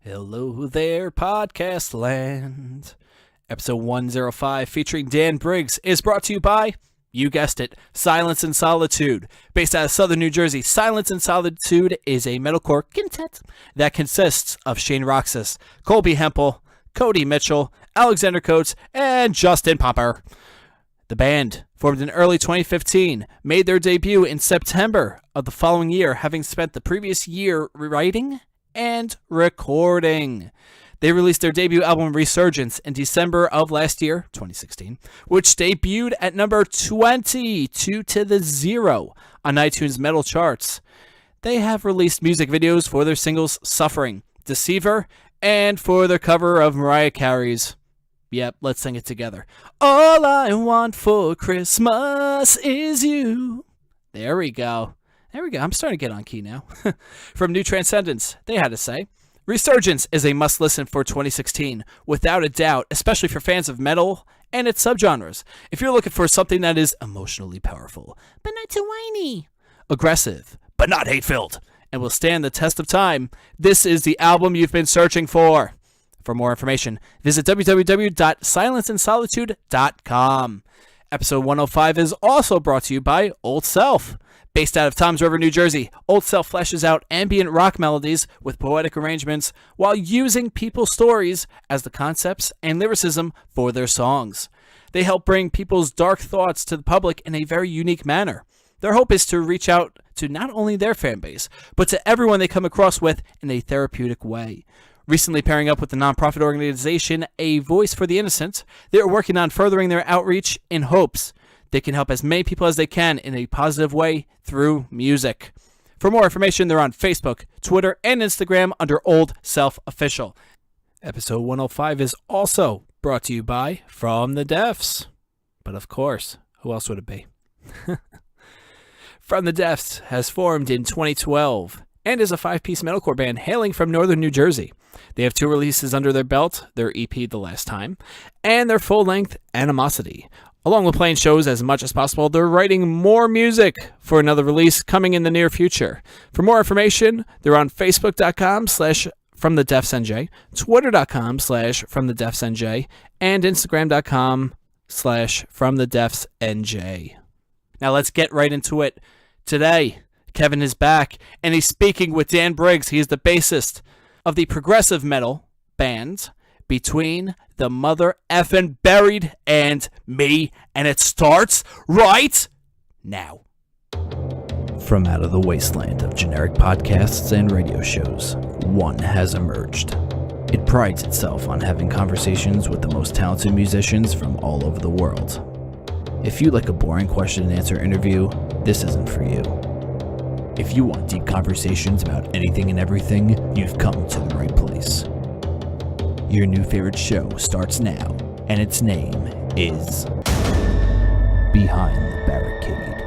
Hello there, podcast land. Episode 105 featuring Dan Briggs is brought to you by, you guessed it, Silence and Solitude. Based out of Southern New Jersey, Silence and Solitude is a metalcore quintet that consists of Shane Roxas, Colby Hempel, Cody Mitchell, Alexander Coates, and Justin Popper. The band, formed in early 2015, made their debut in September of the following year, having spent the previous year writing and recording. They released their debut album Resurgence in December of last year, 2016, which debuted at number 22 to the 0 on iTunes metal charts. They have released music videos for their singles Suffering, Deceiver, and for their cover of Mariah Carey's, yep, let's sing it together, All I Want for Christmas Is You. There we go. I'm starting to get on key now. From New Transcendence, they had to say, Resurgence is a must-listen for 2016, without a doubt, especially for fans of metal and its subgenres. If you're looking for something that is emotionally powerful, but not too whiny, aggressive, but not hate-filled, and will stand the test of time, this is the album you've been searching for. For more information, visit www.silenceandsolitude.com. Episode 105 is also brought to you by Old Self. Based out of Toms River, New Jersey, Old Self fleshes out ambient rock melodies with poetic arrangements while using people's stories as the concepts and lyricism for their songs. They help bring people's dark thoughts to the public in a very unique manner. Their hope is to reach out to not only their fan base, but to everyone they come across with in a therapeutic way. Recently pairing up with the nonprofit organization A Voice for the Innocent, they are working on furthering their outreach in hopes they can help as many people as they can in a positive way through music. For more information, they're on Facebook, Twitter, and Instagram under Old Self Official. Episode 105 is also brought to you by From the Deafs. But of course, who else would it be? From the Deafs has formed in 2012 and is a 5-piece metalcore band hailing from northern New Jersey. They have 2 releases under their belt, their EP The Last Time, and their full-length Animosity. Along with playing shows as much as possible, they're writing more music for another release coming in the near future. For more information, they're on Facebook.com/FromTheDeafsNJ, Twitter.com/FromTheDeafsNJ, and Instagram.com/FromTheDeafsNJ. Now let's get right into it. Today, Kevin is back, and he's speaking with Dan Briggs. He is the bassist of the progressive metal band Between the Mother Effin' Buried and Me, and it starts right now. From out of the wasteland of generic podcasts and radio shows, one has emerged. It prides itself on having conversations with the most talented musicians from all over the world. If you like a boring question and answer interview, this isn't for you. If you want deep conversations about anything and everything, you've come to the right place. Your new favorite show starts now, and its name is Behind the Barricade.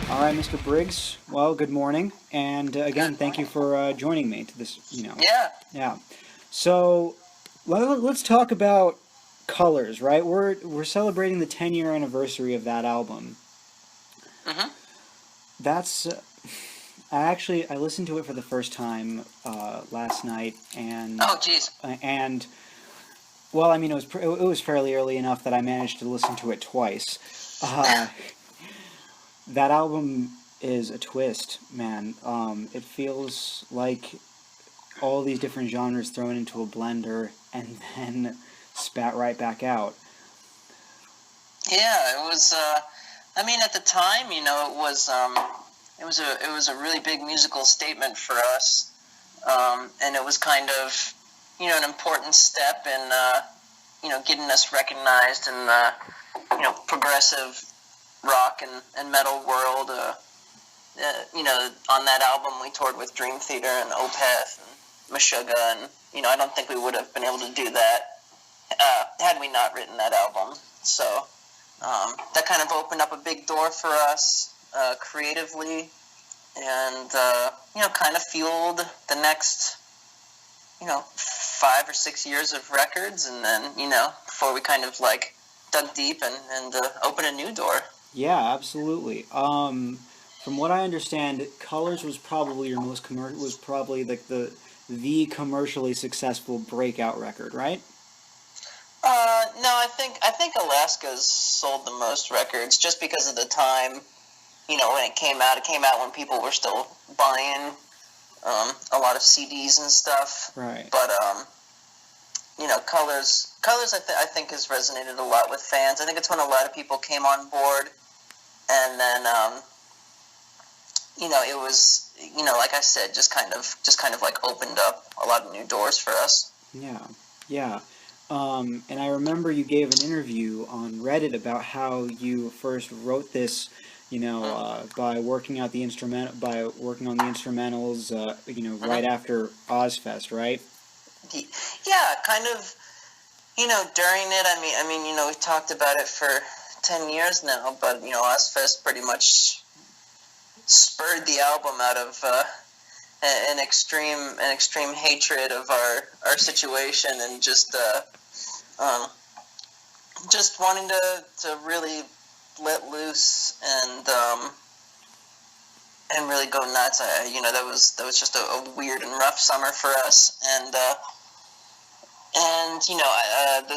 All right, Mr. Briggs. Well, good morning, and again, thank you for joining me to this. Yeah. So let's talk about Colors, right? We're celebrating the 10-year anniversary of that album. Mm-hmm. That's I listened to it for the first time last night, and oh, geez. And well, I mean, it was fairly early enough that I managed to listen to it twice. That album is a twist, man. It feels like all these different genres thrown into a blender and then spat right back out. Yeah, it was. I mean, at the time, it was a really big musical statement for us, and it was kind of, an important step in, getting us recognized in the, progressive rock and metal world. On that album, we toured with Dream Theater and Opeth and Meshuggah, and I don't think we would have been able to do that had we not written that album. So that kind of opened up a big door for us creatively, and kind of fueled the next 5 or 6 years of records, and then, before we kind of, like, dug deep and opened a new door. Yeah, absolutely. From what I understand, Colors was probably your most was probably like the commercially successful breakout record, right? No, I think Alaska's sold the most records just because of the time. When it came out when people were still buying a lot of CDs and stuff. Right. But Colors I think has resonated a lot with fans. I think it's when a lot of people came on board, and then it was, like I said, just kind of like opened up a lot of new doors for us. Yeah. And I remember you gave an interview on Reddit about how you first wrote this, by working on the instrumentals, right after Ozfest, right? Yeah, kind of, during it. I mean, we've talked about it for 10 years now, but, Ozfest pretty much spurred the album out of an extreme hatred of our situation, and just wanting to really let loose and really go nuts. That was just a weird and rough summer for us, and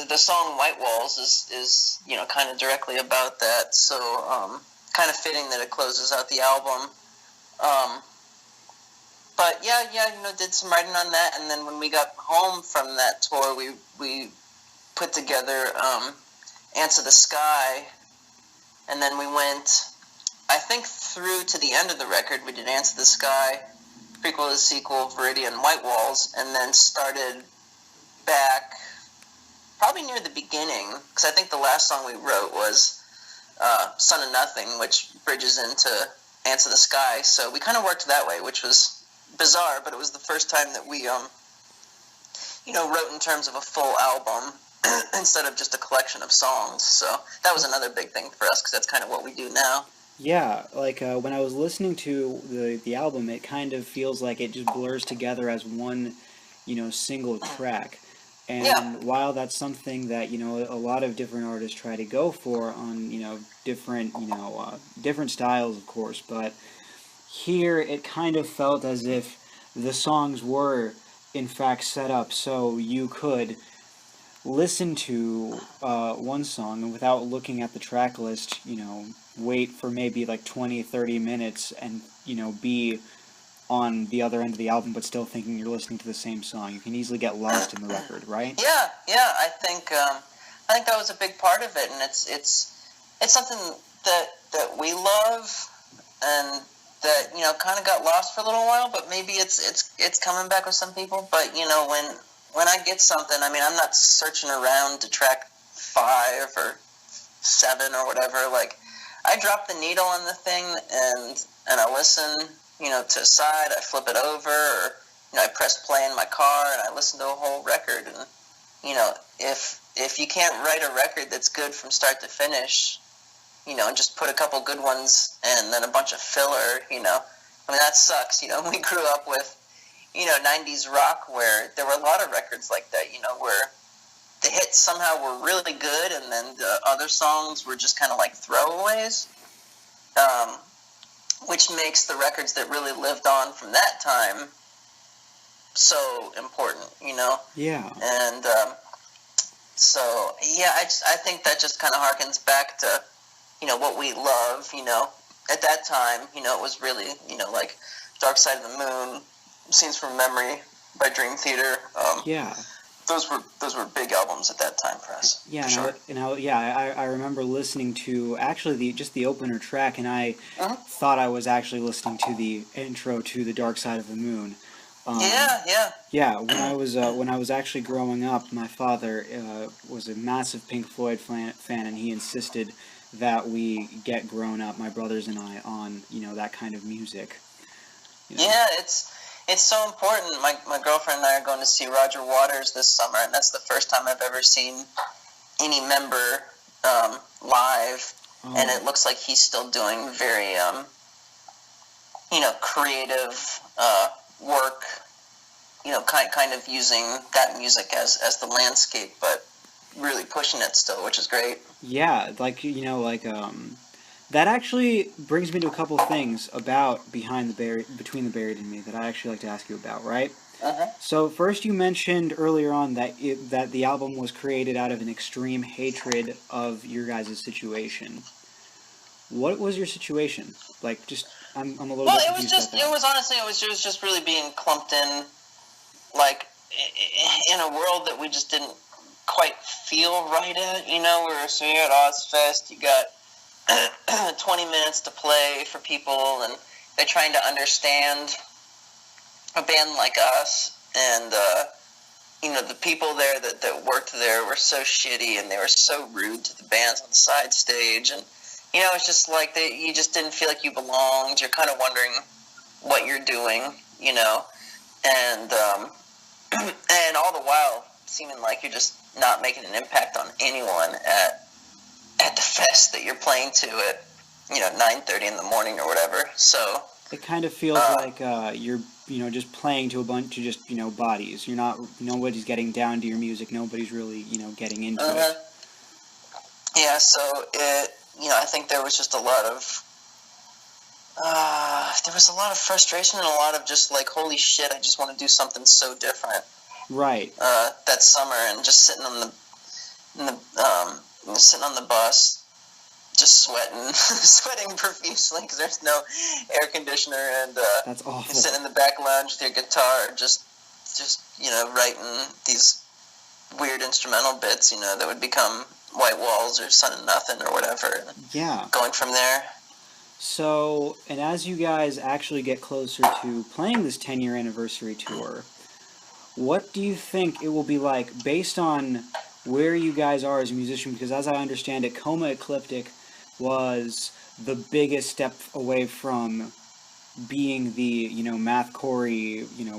the song White Walls is kind of directly about that, so kind of fitting that it closes out the album. But yeah, did some writing on that, and then when we got home from that tour, we put together Answer the Sky, and then we went, I think, through to the end of the record. We did Answer the Sky, prequel to sequel, Viridian, White Walls, and then started back probably near the beginning, because I think the last song we wrote was Son of Nothing, which bridges into Answer the Sky. So we kind of worked that way, which was bizarre, but it was the first time that we wrote in terms of a full album instead of just a collection of songs. So that was another big thing for us, because that's kind of what we do now. Yeah, like when I was listening to the album, it kind of feels like it just blurs together as one, single track. And while that's something that, a lot of different artists try to go for on, different styles, of course, but here it kind of felt as if the songs were, in fact, set up so you could listen to one song and without looking at the track list, wait for maybe like 20, 30 minutes and, be on the other end of the album but still thinking you're listening to the same song. You can easily get lost in the record, right? Yeah, I think that was a big part of it, and it's something that we love, and that kind of got lost for a little while, but maybe it's coming back with some people. But when I get something, I mean, I'm not searching around to track 5 or 7 or whatever. Like, I drop the needle on the thing and I listen, to a side, I flip it over, or, I press play in my car and I listen to a whole record. And, if you can't write a record that's good from start to finish, and just put a couple good ones and then a bunch of filler, I mean, that sucks. We grew up with, 90s rock where there were a lot of records like that, where the hits somehow were really good and then the other songs were just kind of like throwaways, which makes the records that really lived on from that time so important, Yeah. And so, yeah, I think that just kind of harkens back to, what we love, at that time, it was really, like Dark Side of the Moon, Scenes from Memory by Dream Theater. Yeah. Those were big albums at that time for us. Yeah, for sure. I remember listening to actually the opener track, and I thought I was actually listening to the intro to The Dark Side of the Moon. Yeah. Yeah, when I was actually growing up, my father was a massive Pink Floyd fan, and he insisted that we get grown up, my brothers and I, on that kind of music. Yeah, it's so important. My girlfriend and I are going to see Roger Waters this summer, and that's the first time I've ever seen any member live, and it looks like he's still doing very creative work, kind of using that music as the landscape, but really pushing it still, which is great. Yeah, that actually brings me to a couple things about Between the Buried and Me that I actually like to ask you about, right? Uh-huh. So first, you mentioned earlier on that the album was created out of an extreme hatred of your guys' situation. What was your situation? Like, I'm a little bit confused about that. It was honestly, it was just really being clumped in, like, in a world that we just didn't quite feel right at. You're at Ozfest, you got 20 minutes to play for people, and they're trying to understand a band like us, and the people there that worked there were so shitty, and they were so rude to the bands on the side stage, and it's just like you just didn't feel like you belonged. You're kind of wondering what you're doing, and and all the while seeming like you're just not making an impact on anyone at the fest that you're playing to at 9:30 in the morning or whatever. So it kind of feels like you're just playing to a bunch of just bodies. Nobody's getting down to your music. Nobody's really getting into it. Yeah. So it I think there was just a lot of frustration and a lot of just like, holy shit, I just want to do something so different. Right. That summer, and just sitting on the bus, just sweating profusely because there's no air conditioner, and that's awful. You're sitting in the back lounge with your guitar, just writing these weird instrumental bits, that would become White Walls or Sun and Nothing or whatever. Yeah. Going from there. So, and as you guys actually get closer to playing this 10-year anniversary tour, what do you think it will be like based on where you guys are as a musician? Because as I understand it, Coma Ecliptic was the biggest step away from being the, mathcore,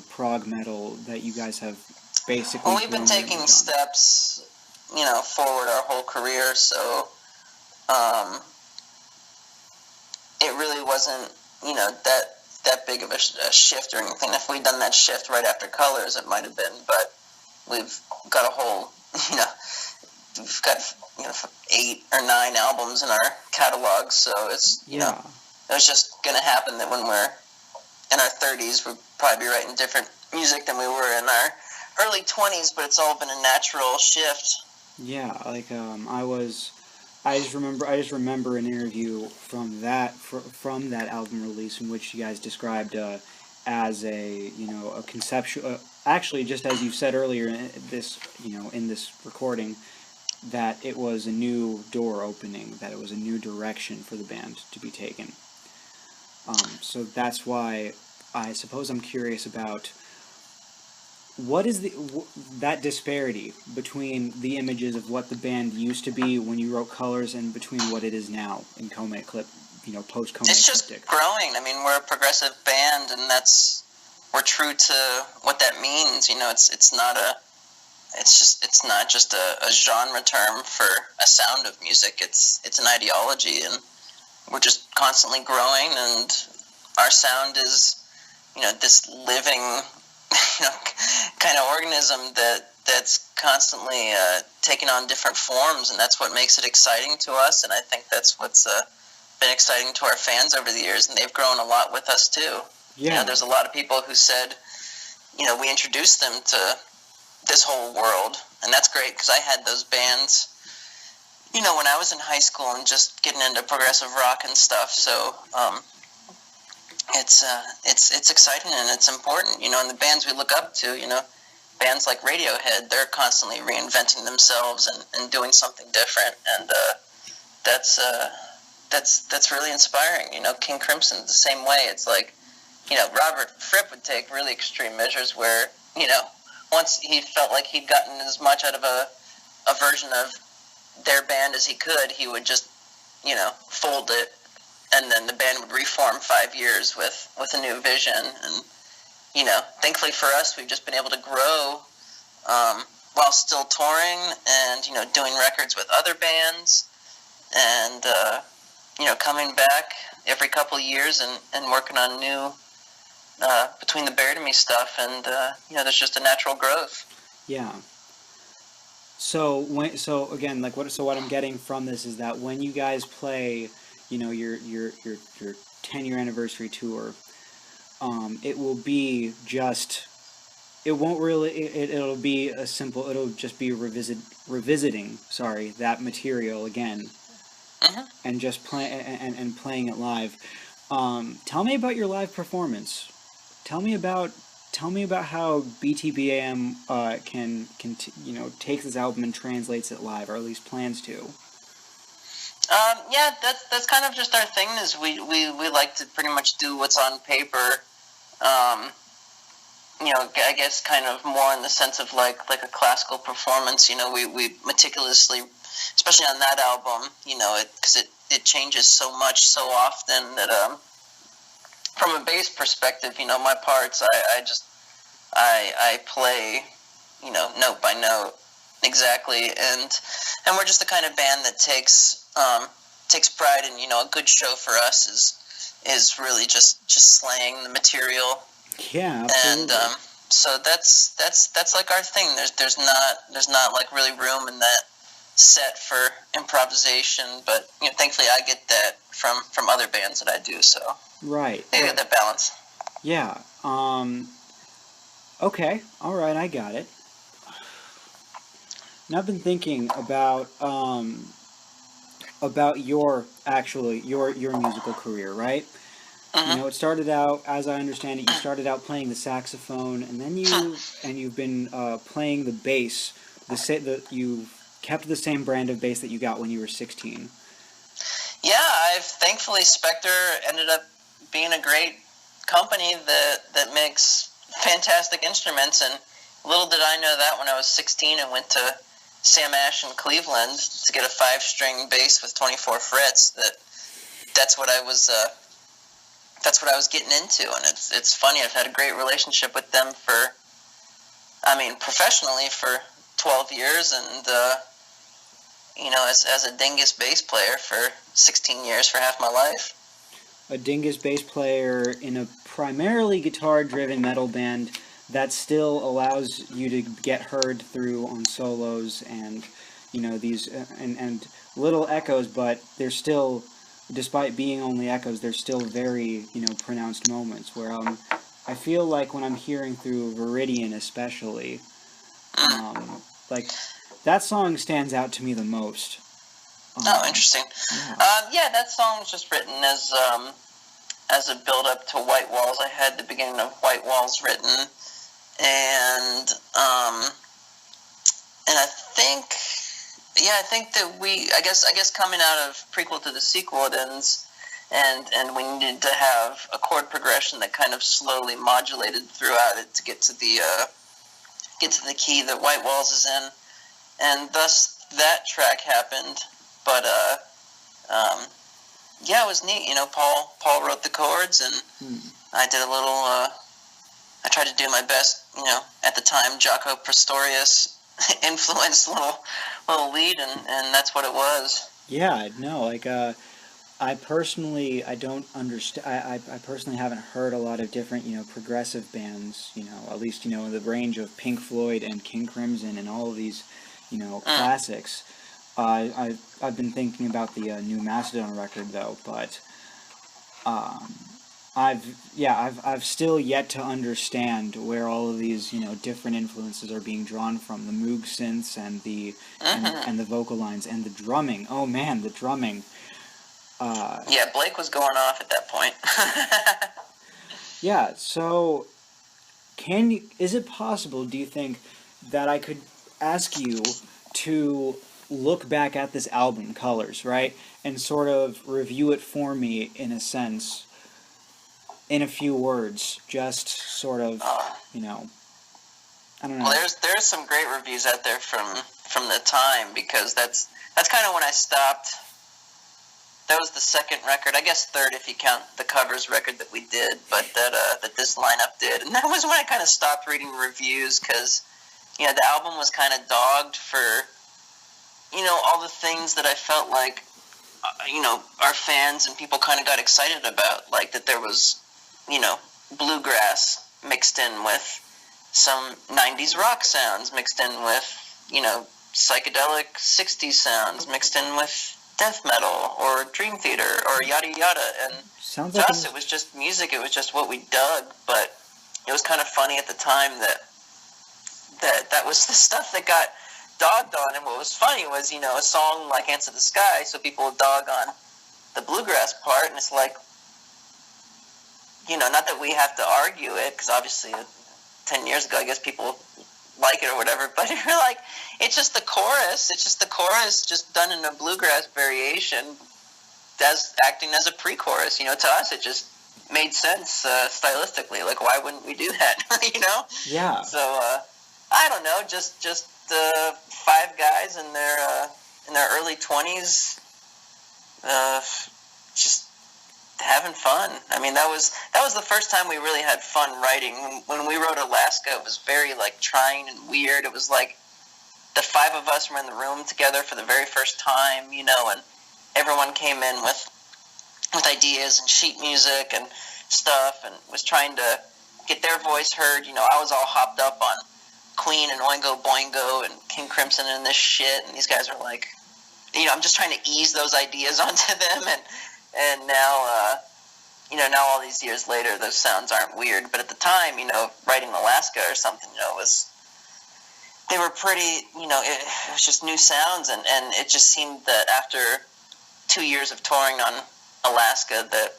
prog metal that you guys have basically... Well, we've been taking steps, forward our whole career, so it really wasn't, that big of a shift or anything. If we'd done that shift right after Colors, it might have been, but we've got a whole, we've got 8 or 9 albums in our catalog, so it's, it was just going to happen that when we're in our 30s, we'll probably be writing different music than we were in our early 20s, but it's all been a natural shift. Yeah, like, I just remember an interview from that album release in which you guys described as a conceptual, actually, just as you said earlier in this recording, that it was a new door opening, that it was a new direction for the band to be taken. So that's why I suppose I'm curious about what is that disparity between the images of what the band used to be when you wrote Colors and between what it is now in Coma Ecliptic, post-Coma Ecliptic? It's just growing. I mean, we're a progressive band, and we're true to what that means. It's not just a genre term for a sound of music. It's an ideology, and we're just constantly growing, and our sound is, this living, kind of organism that's constantly taking on different forms, and that's what makes it exciting to us, and I think that's what's been exciting to our fans over the years, and they've grown a lot with us too. Yeah. There's a lot of people who said, we introduced them to this whole world, and that's great, because I had those bands, when I was in high school and just getting into progressive rock and stuff, so it's exciting and it's important, and the bands we look up to, bands like Radiohead, they're constantly reinventing themselves and doing something different, and that's really inspiring. King Crimson's the same way. It's like, Robert Fripp would take really extreme measures where, once he felt like he'd gotten as much out of a version of their band as he could, he would just, fold it, and then the band would reform 5 years with a new vision. And, thankfully for us, we've just been able to grow while still touring and, doing records with other bands and, coming back every couple of years and working on between the Bear to Me stuff, and there's just a natural growth. Yeah. So what I'm getting from this is that when you guys play, your 10-year anniversary tour, it will be just, it won't really, it'll be it'll just be revisiting that material again, and just playing it live. Tell me about your live performance. Tell me about how BTBAM can takes this album and translates it live, or at least plans to. That's kind of just our thing. Is we like to pretty much do what's on paper. I guess kind of more in the sense of like a classical performance. We meticulously, especially on that album, because it changes so much so often that from a bass perspective, my parts, I play, note by note exactly, and we're just the kind of band that takes pride in, a good show for us is really just slaying the material. Yeah, absolutely. And so that's like our thing. There's not like really room in that set for improvisation, but thankfully I get that from other bands that I do. So right, they get that balance. Yeah. Okay. All right. I got it. Now I've been thinking about your musical career, right? It started out, as I understand it, you started out playing the saxophone, and then you've been playing the bass. You've kept the same brand of bass that you got when you were 16. Yeah, thankfully Spectre ended up being a great company that makes fantastic instruments, and little did I know that when I was 16 and went to Sam Ash in Cleveland to get a 5-string bass with 24 frets. That's what I was getting into, and it's funny. I've had a great relationship with them professionally for 12 years, and as a dingus bass player for 16 years, for half my life. A dingus bass player in a primarily guitar-driven metal band that still allows you to get heard through on solos and these and little echoes, but they're still, despite being only echoes, they're still very pronounced moments where I feel like when I'm hearing through Viridian especially, like that song stands out to me the most. Interesting. Yeah. That song was just written as a build-up to White Walls. I had the beginning of White Walls written, and I think that I guess coming out of prequel to the sequel, it ends, and we needed to have a chord progression that kind of slowly modulated throughout it to get to the key that White Walls is in, and thus that track happened. But it was neat. Paul wrote the chords, and I did a little. I tried to do my best. At the time, Jaco Pastorius influenced little lead, and that's what it was. Yeah, no, I personally don't understand. I personally haven't heard a lot of different progressive bands. At least in the range of Pink Floyd and King Crimson and all of these classics. I've been thinking about the new Mastodon record though, but I've still yet to understand where all of these different influences are being drawn from. The Moog synths and the and the vocal lines and the drumming. Oh man, the drumming. Blake was going off at that point. Yeah. So, is it possible? Do you think that I could ask you to look back at this album, Colors, right, and sort of review it for me in a sense, in a few words, just sort of, I don't know. Well, there's some great reviews out there from the time, because that's kind of when I stopped. That was the second record, I guess third if you count the covers record that we did, but that this lineup did, and that was when I kind of stopped reading reviews, because the album was kind of dogged for all the things that I felt like our fans and people kind of got excited about, like that there was bluegrass mixed in with some 90s rock sounds, mixed in with, psychedelic 60s sounds, mixed in with death metal or Dream Theater or yada yada. And Sounds to like us, it was just music. It was just what we dug. But it was kind of funny at the time that was the stuff that got dogged on. And what was funny was, a song like Answer the Sky, so people would dog on the bluegrass part, and it's like, not that we have to argue it, because obviously 10 years ago, I guess people like it or whatever, but you're like, it's just the chorus. It's just the chorus just done in a bluegrass variation as acting as a pre-chorus. To us, it just made sense stylistically. Like, why wouldn't we do that? Yeah. So, I don't know, just 5 guys in their early 20s, just having fun. I mean, that was the first time we really had fun writing. When we wrote Alaska, it was very, trying and weird. It was like the 5 of us were in the room together for the very first time, and everyone came in with ideas and sheet music and stuff and was trying to get their voice heard. I was all hopped up on Queen and Oingo Boingo and King Crimson and this shit, and these guys are like, I'm just trying to ease those ideas onto them, and now, now all these years later, those sounds aren't weird. But at the time, writing Alaska or something, they were pretty, it was just new sounds, and it just seemed that after 2 years of touring on Alaska that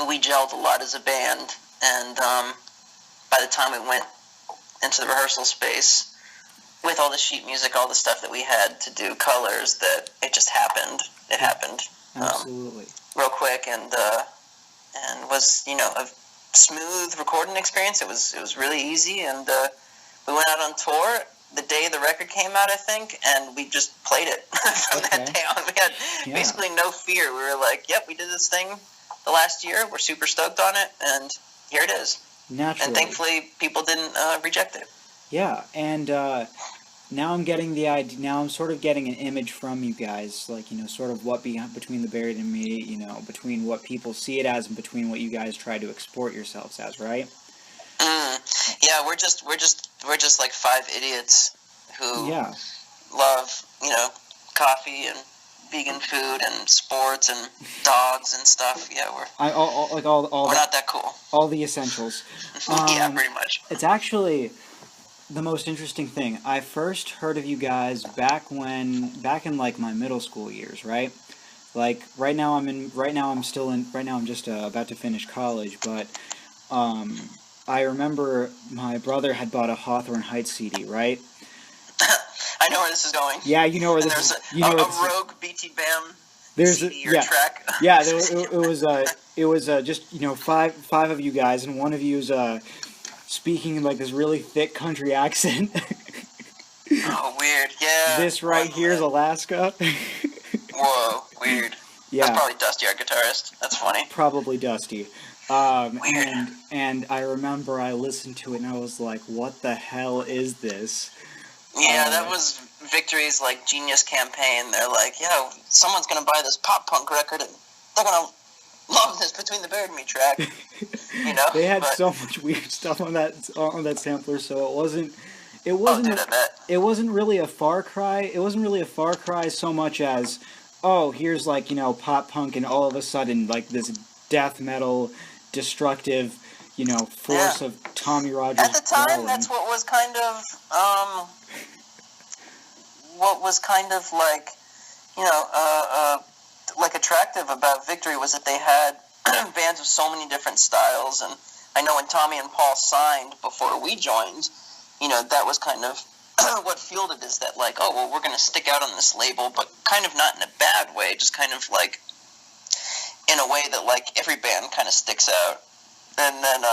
we gelled a lot as a band, and by the time we went into the rehearsal space with all the sheet music, all the stuff that we had to do, colors, that it just happened. It happened. Absolutely. Real quick, and was a smooth recording experience. It was really easy, and we went out on tour the day the record came out, I think, and we just played it from that day on. We had basically no fear. We were like, "Yep, we did this thing the last year. We're super stoked on it, and here it is." Naturally. And thankfully, people didn't reject it. Yeah, and now I'm getting the idea. Now I'm sort of getting an image from you guys, sort of what between the Buried and me, between what people see it as and between what you guys try to export yourselves as, right? Yeah, we're just like 5 idiots who love, coffee and vegan food and sports and dogs and stuff. Yeah, we're not that cool. All the essentials. Yeah, pretty much. It's actually the most interesting thing. I first heard of you guys back in my middle school years, right? Right now I'm just about to finish college, but I remember my brother had bought a Hawthorne Heights CD, right? I know where this is going. Yeah, you know where this is. There's a rogue BT Bam CD or track. Yeah, it was just 5 of you guys, and one of you is speaking in this really thick country accent. Oh, weird. Yeah. This right here is Alaska. Whoa, weird. Yeah. That's probably Dusty, our guitarist. That's funny. Probably Dusty. Weird. And I remember I listened to it and I was like, what the hell is this? Yeah, that was Victory's genius campaign. They're like, someone's gonna buy this pop punk record and they're gonna love this Between the Buried and Me track. They had so much weird stuff on that sampler, so it wasn't it wasn't really a far cry. It wasn't really a far cry so much as, oh, here's pop punk, and all of a sudden this death metal destructive force of Tommy Rogers. At the time, growling. that's what was kind of attractive about Victory, was that they had bands of so many different styles. And I know when Tommy and Paul signed before we joined, that was kind of what fueled it, is that we're going to stick out on this label, but kind of not in a bad way, just kind of in a way that every band kind of sticks out. And then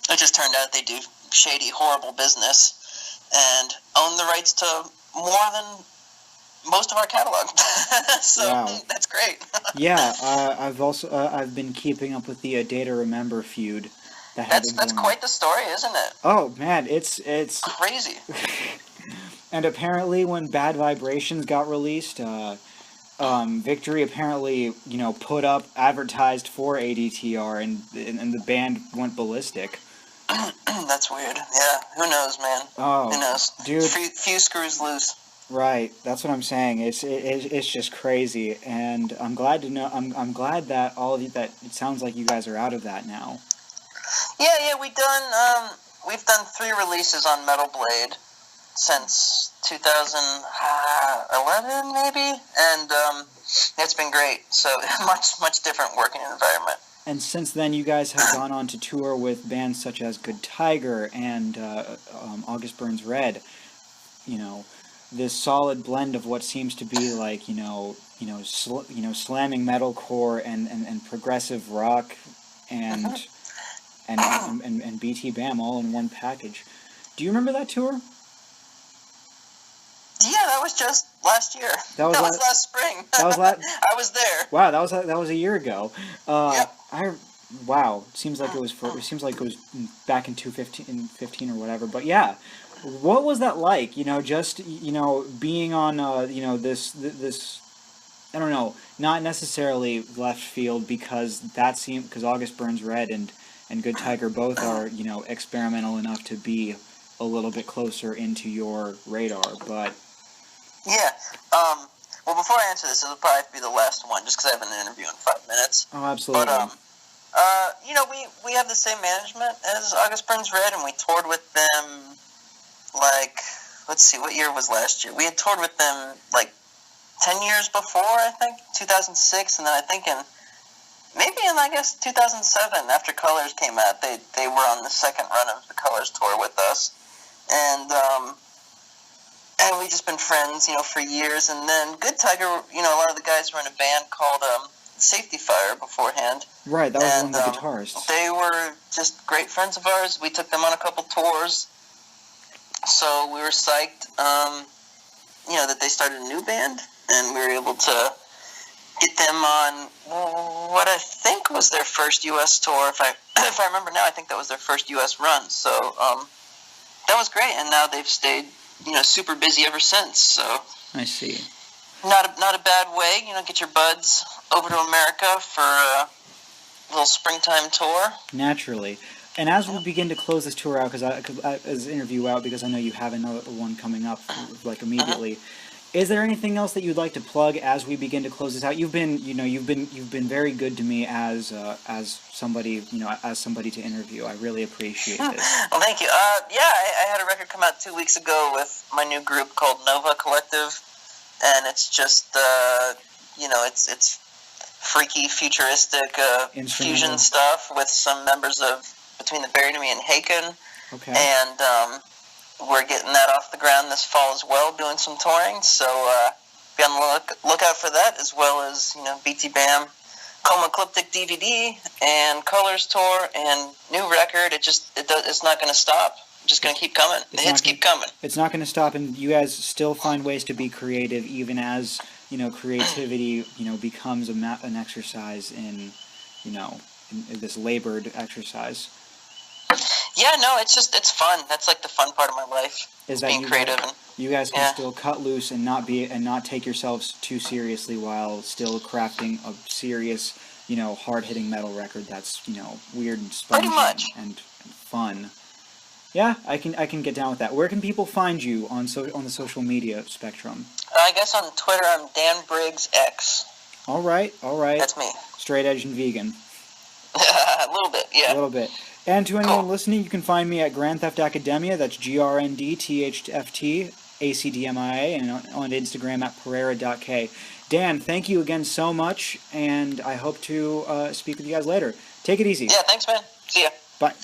it just turned out they do shady, horrible business and own the rights to more than most of our catalog. So wow. That's great. Yeah, I've been keeping up with the Day to Remember feud. That's quite the story, isn't it? Oh man, it's crazy. And apparently, when Bad Vibrations got released, Victory apparently, put up, advertised for ADTR, and the band went ballistic. That's weird. Yeah, who knows, man? Oh, who knows? Dude. Few screws loose. Right, that's what I'm saying. It's just crazy, and I'm glad to know. I'm glad that all of you, that it sounds like you guys are out of that now. Yeah, we've done 3 releases on Metal Blade since 2011, maybe, and it's been great. So much different working environment. And since then, you guys have gone on to tour with bands such as Good Tiger and August Burns Red. This solid blend of what seems to be like slamming metalcore and progressive rock and BT Bam all in one package. Do you remember that tour? Yeah, that was just last year. That was last spring. That was I was there. Wow, that was a year ago. Yep. Wow, seems like it was back in 2015 or whatever. But yeah, what was that like? Just being on this I don't know, not necessarily left field because August Burns Red and Good Tiger both are experimental enough to be a little bit closer into your radar, but yeah. Well, before I answer this, it'll probably be the last one, just because I have an interview in 5 minutes. Oh, absolutely. But we have the same management as August Burns Red, and we toured with them. Let's see, what year was last year? We had toured with them 10 years before, I think, 2006, and then I think in 2007, after Colors came out, they were on the second run of the Colors tour with us, and we've just been friends, for years. And then Good Tiger, a lot of the guys were in a band called Safety Fire beforehand. Right, that was one of the guitarists. They were just great friends of ours. We took them on a couple tours, so we were psyched, that they started a new band, and we were able to get them on what I think was their first U.S. tour. If I remember now, I think that was their first U.S. run. So that was great, and now they've stayed, super busy ever since. So I see. Not a bad way, get your buds over to America for a little springtime tour. Naturally. And as we begin to close this tour out, because I know you have another one coming up immediately. Is there anything else that you'd like to plug as we begin to close this out? You've been very good to me as somebody to interview. I really appreciate this. Well, thank you. I had a record come out 2 weeks ago with my new group called Nova Collective, and it's just it's freaky, futuristic fusion stuff with some members of Between the Buried and Me and Haken. Okay. And we're getting that off the ground this fall as well, doing some touring, so be on the lookout for that, as well as, BT Bam, Coma Ecliptic DVD, and Colors Tour, and new record. It's not going to stop. It's just going to keep coming. The hits keep coming. It's not going to stop, and you guys still find ways to be creative, even as, creativity, becomes an exercise in this labored exercise. Yeah, no, it's fun. That's the fun part of my life. Is being creative. You guys can still cut loose and not take yourselves too seriously while still crafting a serious, hard-hitting metal record that's, weird and spongy and fun. Yeah, I can get down with that. Where can people find you on the social media spectrum? I guess on Twitter I'm Dan Briggs X. All right. That's me. Straight edge and vegan. A little bit, yeah. A little bit. And to anyone listening, you can find me at Grand Theft Academia. That's GRNDTHFT and on Instagram at Pereira.k. Dan, thank you again so much, and I hope to speak with you guys later. Take it easy. Yeah, thanks, man. See ya. Bye.